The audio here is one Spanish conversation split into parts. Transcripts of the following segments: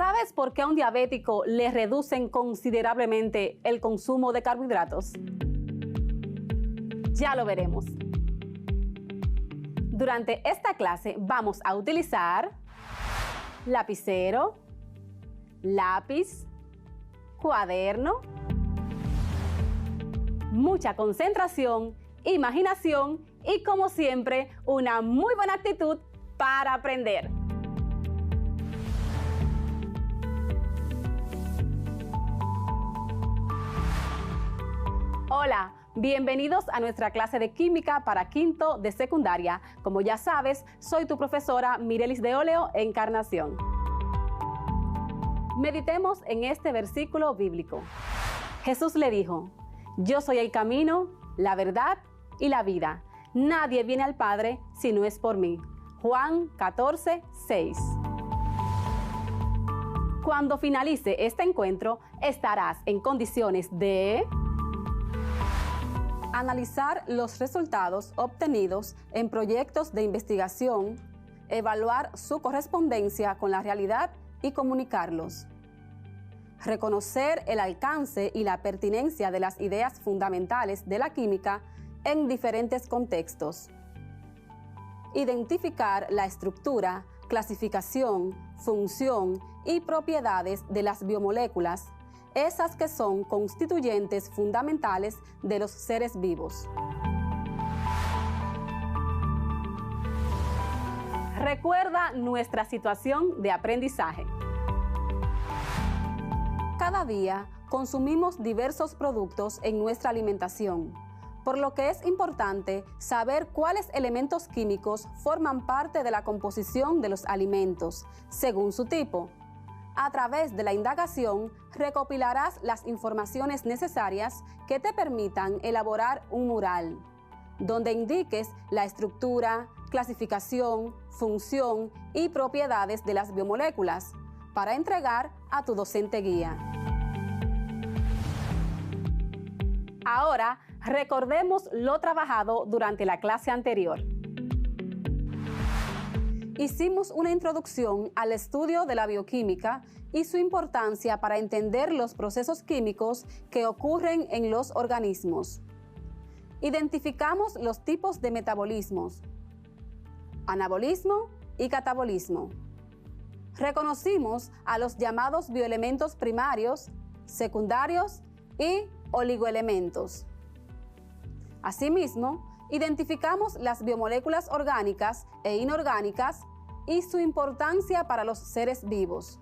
¿Sabes por qué a un diabético le reducen considerablemente el consumo de carbohidratos? Ya lo veremos. Durante esta clase vamos a utilizar lapicero, lápiz, cuaderno, mucha concentración, imaginación y, como siempre, una muy buena actitud para aprender. Hola, bienvenidos a nuestra clase de química para quinto de secundaria. Como ya sabes, soy tu profesora Mirelis de Oleo Encarnación. Meditemos en este versículo bíblico. Jesús le dijo: yo soy el camino, la verdad y la vida. Nadie viene al Padre si no es por mí. Juan 14:6. Cuando finalice este encuentro, estarás en condiciones de analizar los resultados obtenidos en proyectos de investigación, evaluar su correspondencia con la realidad y comunicarlos, reconocer el alcance y la pertinencia de las ideas fundamentales de la química en diferentes contextos, identificar la estructura, clasificación, función y propiedades de las biomoléculas, esas que son constituyentes fundamentales de los seres vivos. Recuerda nuestra situación de aprendizaje. Cada día consumimos diversos productos en nuestra alimentación, por lo que es importante saber cuáles elementos químicos forman parte de la composición de los alimentos, según su tipo. A través de la indagación, recopilarás las informaciones necesarias que te permitan elaborar un mural, donde indiques la estructura, clasificación, función y propiedades de las biomoléculas, para entregar a tu docente guía. Ahora, recordemos lo trabajado durante la clase anterior. Hicimos una introducción al estudio de la bioquímica y su importancia para entender los procesos químicos que ocurren en los organismos. Identificamos los tipos de metabolismos, anabolismo y catabolismo. Reconocimos a los llamados bioelementos primarios, secundarios y oligoelementos. Asimismo, identificamos las biomoléculas orgánicas e inorgánicas y su importancia para los seres vivos.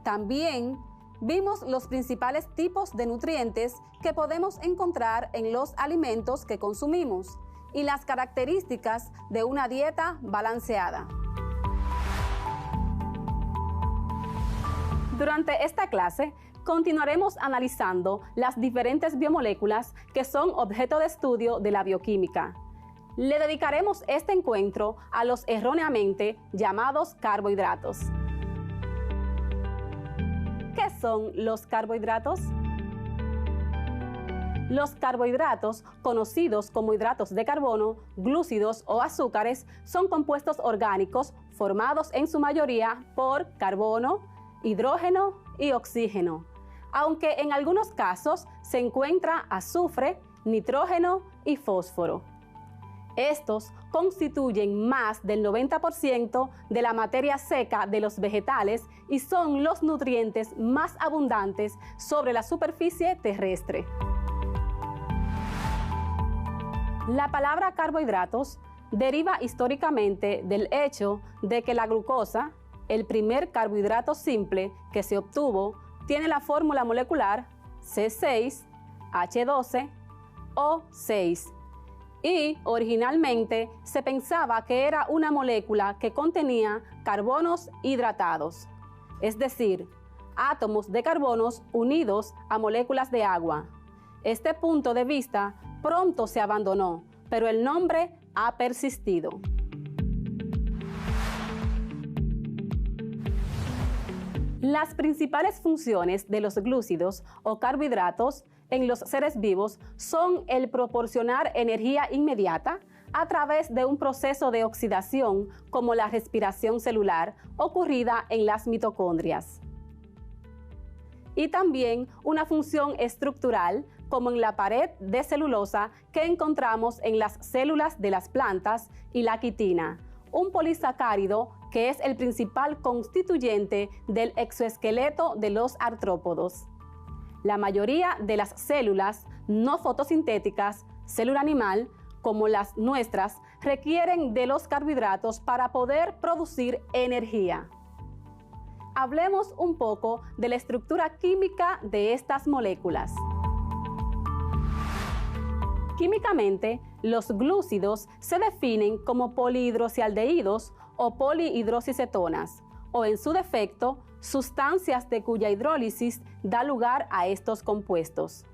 También vimos los principales tipos de nutrientes que podemos encontrar en los alimentos que consumimos y las características de una dieta balanceada. Durante esta clase, continuaremos analizando las diferentes biomoléculas que son objeto de estudio de la bioquímica. Le dedicaremos este encuentro a los erróneamente llamados carbohidratos. ¿Qué son los carbohidratos? Los carbohidratos, conocidos como hidratos de carbono, glúcidos o azúcares, son compuestos orgánicos formados en su mayoría por carbono, hidrógeno y oxígeno, aunque en algunos casos se encuentra azufre, nitrógeno y fósforo. Estos constituyen más del 90% de la materia seca de los vegetales y son los nutrientes más abundantes sobre la superficie terrestre. La palabra carbohidratos deriva históricamente del hecho de que la glucosa, el primer carbohidrato simple que se obtuvo, tiene la fórmula molecular C6H12O6 y originalmente se pensaba que era una molécula que contenía carbonos hidratados, es decir, átomos de carbonos unidos a moléculas de agua. Este punto de vista pronto se abandonó, pero el nombre ha persistido. Las principales funciones de los glúcidos o carbohidratos en los seres vivos son el proporcionar energía inmediata, a través de un proceso de oxidación como la respiración celular ocurrida en las mitocondrias. Y también una función estructural como en la pared de celulosa que encontramos en las células de las plantas y la quitina, un polisacárido que es el principal constituyente del exoesqueleto de los artrópodos. La mayoría de las células no fotosintéticas, célula animal, como las nuestras, requieren de los carbohidratos para poder producir energía. Hablemos un poco de la estructura química de estas moléculas. Químicamente, los glúcidos se definen como polihidroxialdehídos o polihidroxicetonas, o en su defecto, sustancias de cuya hidrólisis da lugar a estos compuestos.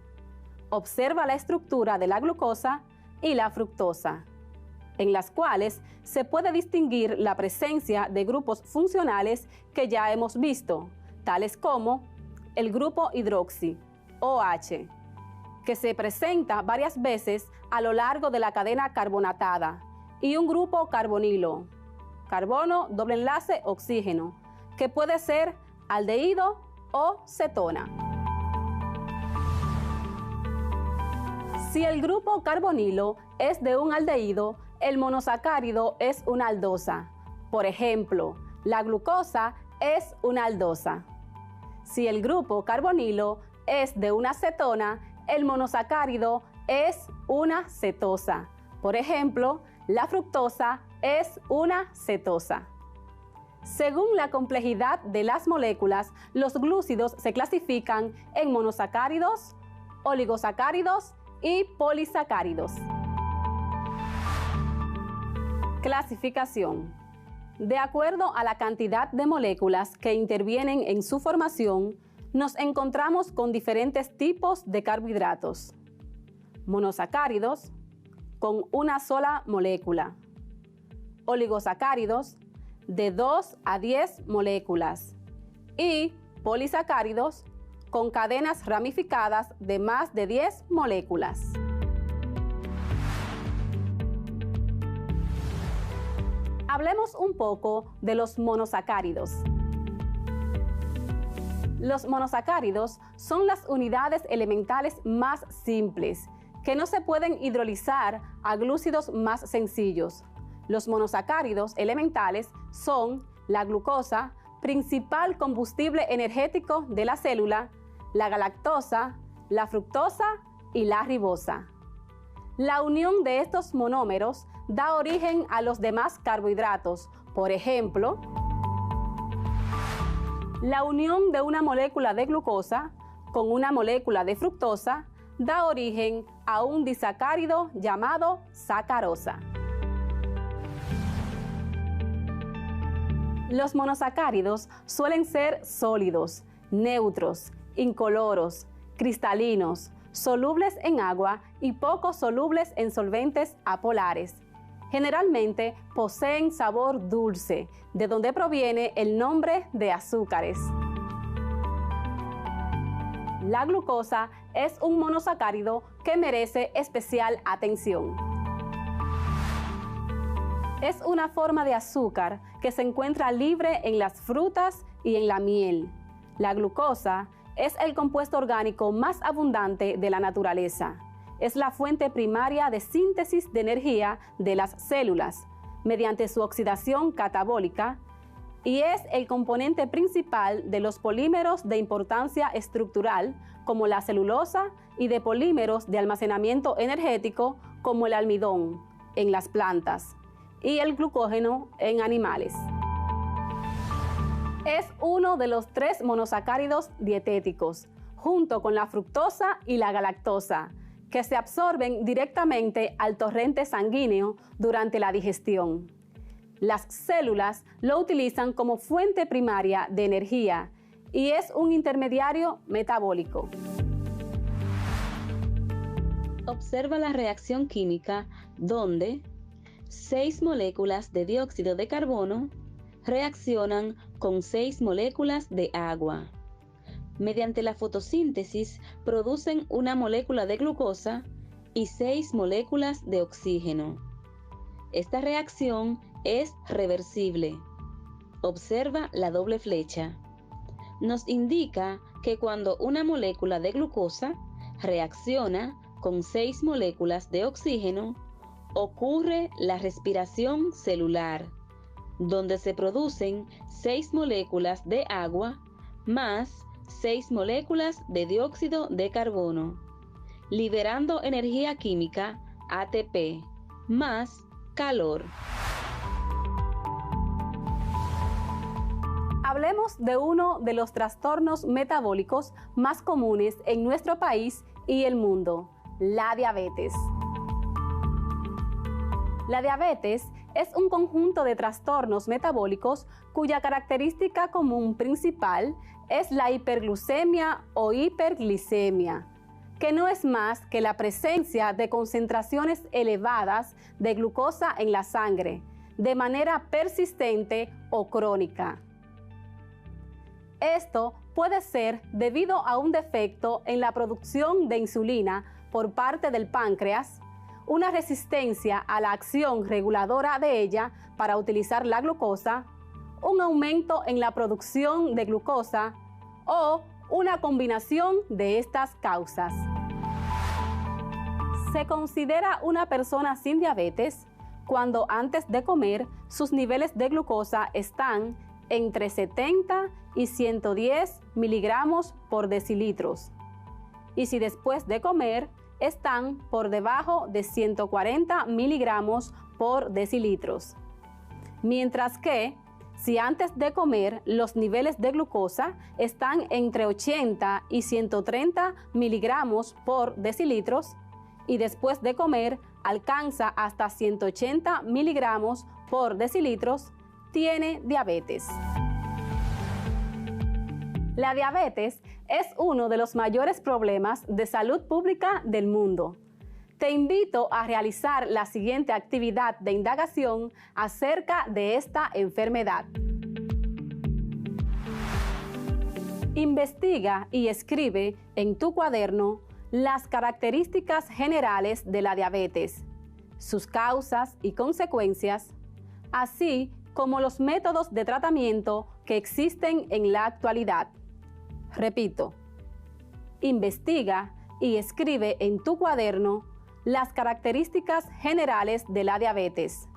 Observa la estructura de la glucosa y la fructosa, en las cuales se puede distinguir la presencia de grupos funcionales que ya hemos visto, tales como el grupo hidroxi, OH, que se presenta varias veces a lo largo de la cadena carbonatada, y un grupo carbonilo, carbono, doble enlace, oxígeno, que puede ser aldehído o cetona. Si el grupo carbonilo es de un aldehído, el monosacárido es una aldosa. Por ejemplo, la glucosa es una aldosa. Si el grupo carbonilo es de una cetona, el monosacárido es una cetosa. Por ejemplo, la fructosa es una cetosa. Según la complejidad de las moléculas, los glúcidos se clasifican en monosacáridos, oligosacáridos y polisacáridos. Clasificación. De acuerdo a la cantidad de moléculas que intervienen en su formación, nos encontramos con diferentes tipos de carbohidratos. Monosacáridos, con una sola molécula. Oligosacáridos, de 2 a 10 moléculas. Y polisacáridos, con cadenas ramificadas de más de 10 moléculas. Hablemos un poco de los monosacáridos. Los monosacáridos son las unidades elementales más simples, que no se pueden hidrolizar a glúcidos más sencillos. Los monosacáridos elementales son la glucosa, principal combustible energético de la célula, la galactosa, la fructosa y la ribosa. La unión de estos monómeros da origen a los demás carbohidratos. Por ejemplo, la unión de una molécula de glucosa con una molécula de fructosa da origen a un disacárido llamado sacarosa. Los monosacáridos suelen ser sólidos, neutros, incoloros, cristalinos, solubles en agua y poco solubles en solventes apolares. Generalmente poseen sabor dulce, de donde proviene el nombre de azúcares. La glucosa es un monosacárido que merece especial atención. Es una forma de azúcar que se encuentra libre en las frutas y en la miel. La glucosa es el compuesto orgánico más abundante de la naturaleza. Es la fuente primaria de síntesis de energía de las células mediante su oxidación catabólica y es el componente principal de los polímeros de importancia estructural como la celulosa y de polímeros de almacenamiento energético como el almidón en las plantas y el glucógeno en animales. Es uno de los 3 monosacáridos dietéticos, junto con la fructosa y la galactosa, que se absorben directamente al torrente sanguíneo durante la digestión. Las células lo utilizan como fuente primaria de energía y es un intermediario metabólico. Observa la reacción química donde 6 moléculas de dióxido de carbono reaccionan con 6 moléculas de agua. Mediante la fotosíntesis producen una molécula de glucosa y 6 moléculas de oxígeno. Esta reacción es reversible. Observa la doble flecha. Nos indica que cuando una molécula de glucosa reacciona con 6 moléculas de oxígeno, ocurre la respiración celular, donde se producen 6 moléculas de agua más 6 moléculas de dióxido de carbono, liberando energía química ATP más calor. Hablemos de uno de los trastornos metabólicos más comunes en nuestro país y el mundo, la diabetes. La diabetes es un conjunto de trastornos metabólicos cuya característica común principal es la hiperglucemia o hiperglicemia, que no es más que la presencia de concentraciones elevadas de glucosa en la sangre, de manera persistente o crónica. Esto puede ser debido a un defecto en la producción de insulina por parte del páncreas, una resistencia a la acción reguladora de ella para utilizar la glucosa, un aumento en la producción de glucosa o una combinación de estas causas. Se considera una persona sin diabetes cuando antes de comer sus niveles de glucosa están entre 70 y 110 miligramos por decilitros, y si después de comer están por debajo de 140 miligramos por decilitros. Mientras que, si antes de comer los niveles de glucosa están entre 80 y 130 miligramos por decilitros, y después de comer alcanza hasta 180 miligramos por decilitros, tiene diabetes. La diabetes es uno de los mayores problemas de salud pública del mundo. Te invito a realizar la siguiente actividad de indagación acerca de esta enfermedad. Investiga y escribe en tu cuaderno las características generales de la diabetes, sus causas y consecuencias, así como los métodos de tratamiento que existen en la actualidad. Repito, investiga y escribe en tu cuaderno las características generales de la diabetes,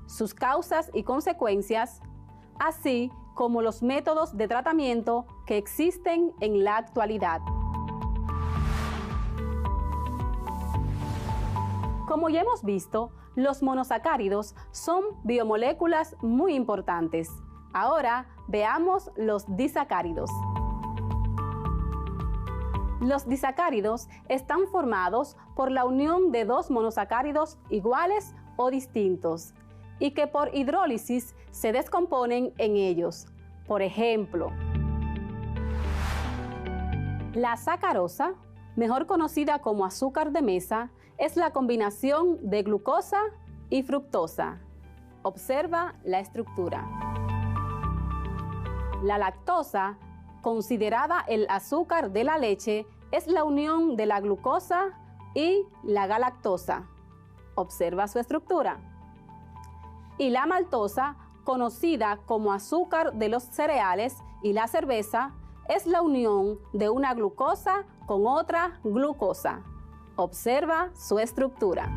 sus causas y consecuencias, así como los métodos de tratamiento que existen en la actualidad. Como ya hemos visto, los monosacáridos son biomoléculas muy importantes. Ahora veamos los disacáridos. Los disacáridos están formados por la unión de dos monosacáridos iguales o distintos y que por hidrólisis se descomponen en ellos. Por ejemplo, la sacarosa, mejor conocida como azúcar de mesa, es la combinación de glucosa y fructosa. Observa la estructura. La lactosa, considerada el azúcar de la leche, es la unión de la glucosa y la galactosa. Observa su estructura. Y la maltosa, conocida como azúcar de los cereales y la cerveza, es la unión de una glucosa con otra glucosa. Observa su estructura.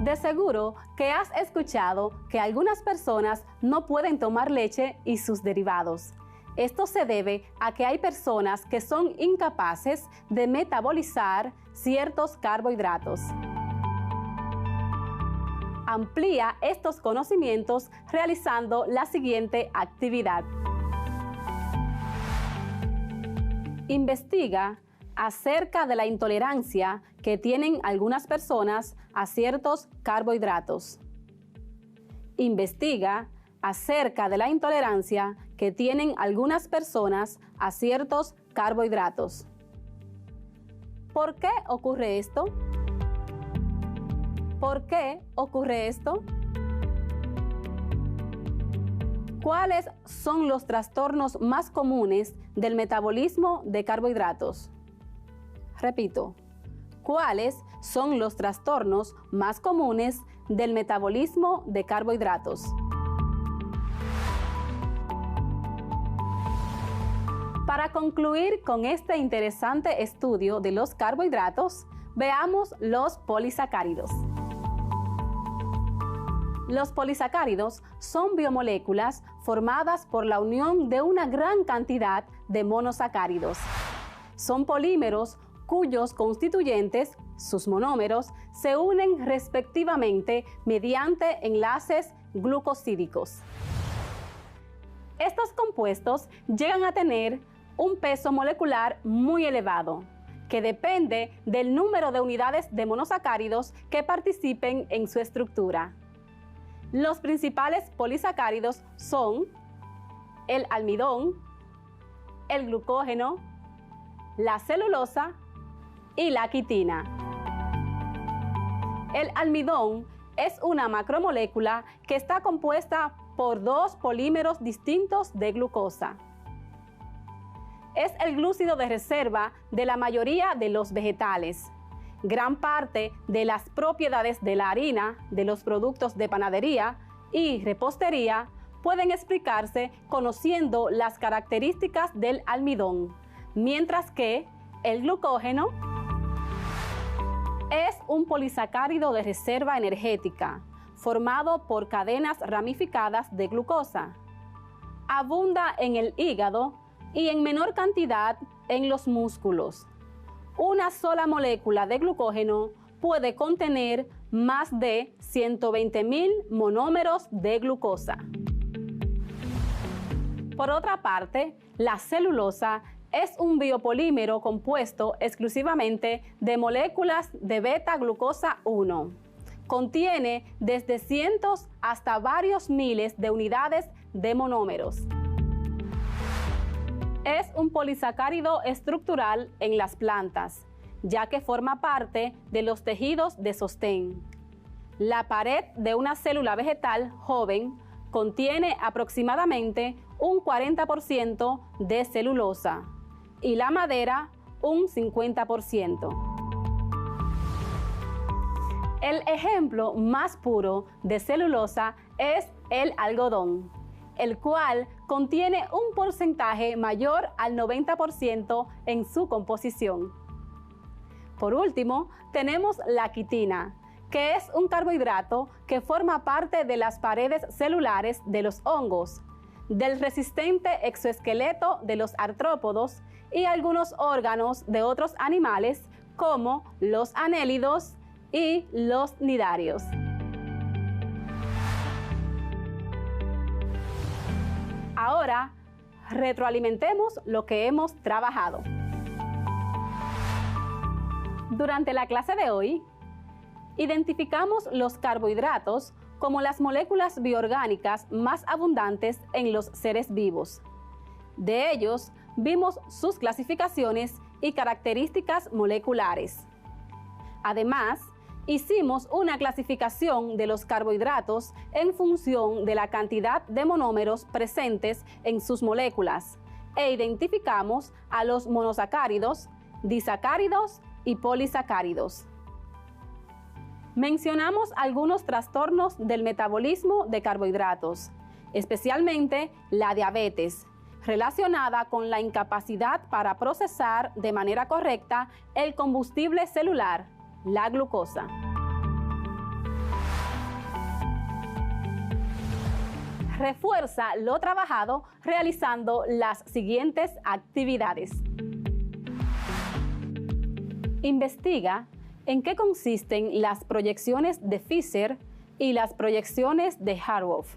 De seguro que has escuchado que algunas personas no pueden tomar leche y sus derivados. Esto se debe a que hay personas que son incapaces de metabolizar ciertos carbohidratos. Amplía estos conocimientos realizando la siguiente actividad. Investiga acerca de la intolerancia que tienen algunas personas a ciertos carbohidratos. Investiga acerca de la intolerancia que tienen algunas personas a ciertos carbohidratos. ¿Por qué ocurre esto? ¿Por qué ocurre esto? ¿Cuáles son los trastornos más comunes del metabolismo de carbohidratos? Repito, ¿cuáles son los trastornos más comunes del metabolismo de carbohidratos. Para concluir con este interesante estudio de los carbohidratos, veamos los polisacáridos. Los polisacáridos son biomoléculas formadas por la unión de una gran cantidad de monosacáridos. Son polímeros cuyos constituyentes, sus monómeros, se unen respectivamente mediante enlaces glucosídicos. Estos compuestos llegan a tener un peso molecular muy elevado, que depende del número de unidades de monosacáridos que participen en su estructura. Los principales polisacáridos son el almidón, el glucógeno, la celulosa y la quitina. El almidón es una macromolécula que está compuesta por dos polímeros distintos de glucosa. Es el glúcido de reserva de la mayoría de los vegetales. Gran parte de las propiedades de la harina, de los productos de panadería y repostería pueden explicarse conociendo las características del almidón, mientras que el glucógeno es un polisacárido de reserva energética, formado por cadenas ramificadas de glucosa. Abunda en el hígado y en menor cantidad en los músculos. Una sola molécula de glucógeno puede contener más de 120.000 monómeros de glucosa. Por otra parte, la celulosa es un biopolímero compuesto exclusivamente de moléculas de beta-glucosa 1. Contiene desde cientos hasta varios miles de unidades de monómeros. Es un polisacárido estructural en las plantas, ya que forma parte de los tejidos de sostén. La pared de una célula vegetal joven contiene aproximadamente un 40% de celulosa y la madera un 50%. El ejemplo más puro de celulosa es el algodón, el cual contiene un porcentaje mayor al 90% en su composición. Por último, tenemos la quitina, que es un carbohidrato que forma parte de las paredes celulares de los hongos, del resistente exoesqueleto de los artrópodos y algunos órganos de otros animales como los anélidos y los cnidarios. Ahora, retroalimentemos lo que hemos trabajado. Durante la clase de hoy, identificamos los carbohidratos como las moléculas bioorgánicas más abundantes en los seres vivos. De ellos, vimos sus clasificaciones y características moleculares. Además, hicimos una clasificación de los carbohidratos en función de la cantidad de monómeros presentes en sus moléculas e identificamos a los monosacáridos, disacáridos y polisacáridos. Mencionamos algunos trastornos del metabolismo de carbohidratos, especialmente la diabetes, relacionada con la incapacidad para procesar de manera correcta el combustible celular, la glucosa. Refuerza lo trabajado realizando las siguientes actividades. Investiga en qué consisten las proyecciones de Fischer y las proyecciones de Harwoff.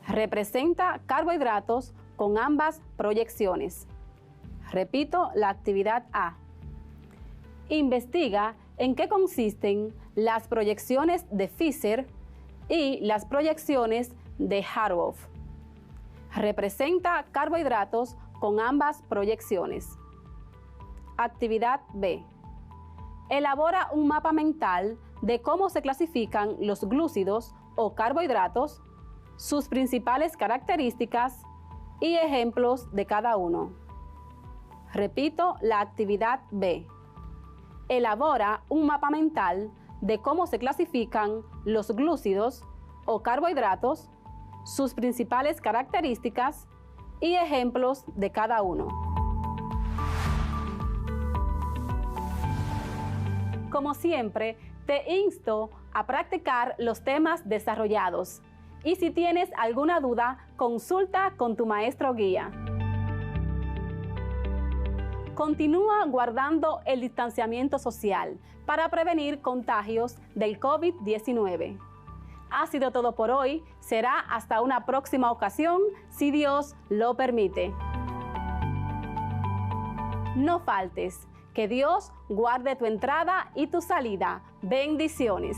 Representa carbohidratos con ambas proyecciones. Repito la actividad A. Investiga en qué consisten las proyecciones de Fischer y las proyecciones de Harwoff. Representa carbohidratos con ambas proyecciones. Actividad B. Elabora un mapa mental de cómo se clasifican los glúcidos o carbohidratos, sus principales características y ejemplos de cada uno. Repito la actividad B. Elabora un mapa mental de cómo se clasifican los glúcidos o carbohidratos, sus principales características y ejemplos de cada uno. Como siempre, te insto a practicar los temas desarrollados y si tienes alguna duda, consulta con tu maestro guía. Continúa guardando el distanciamiento social para prevenir contagios del COVID-19. Ha sido todo por hoy. Será hasta una próxima ocasión, si Dios lo permite. No faltes. Que Dios guarde tu entrada y tu salida. Bendiciones.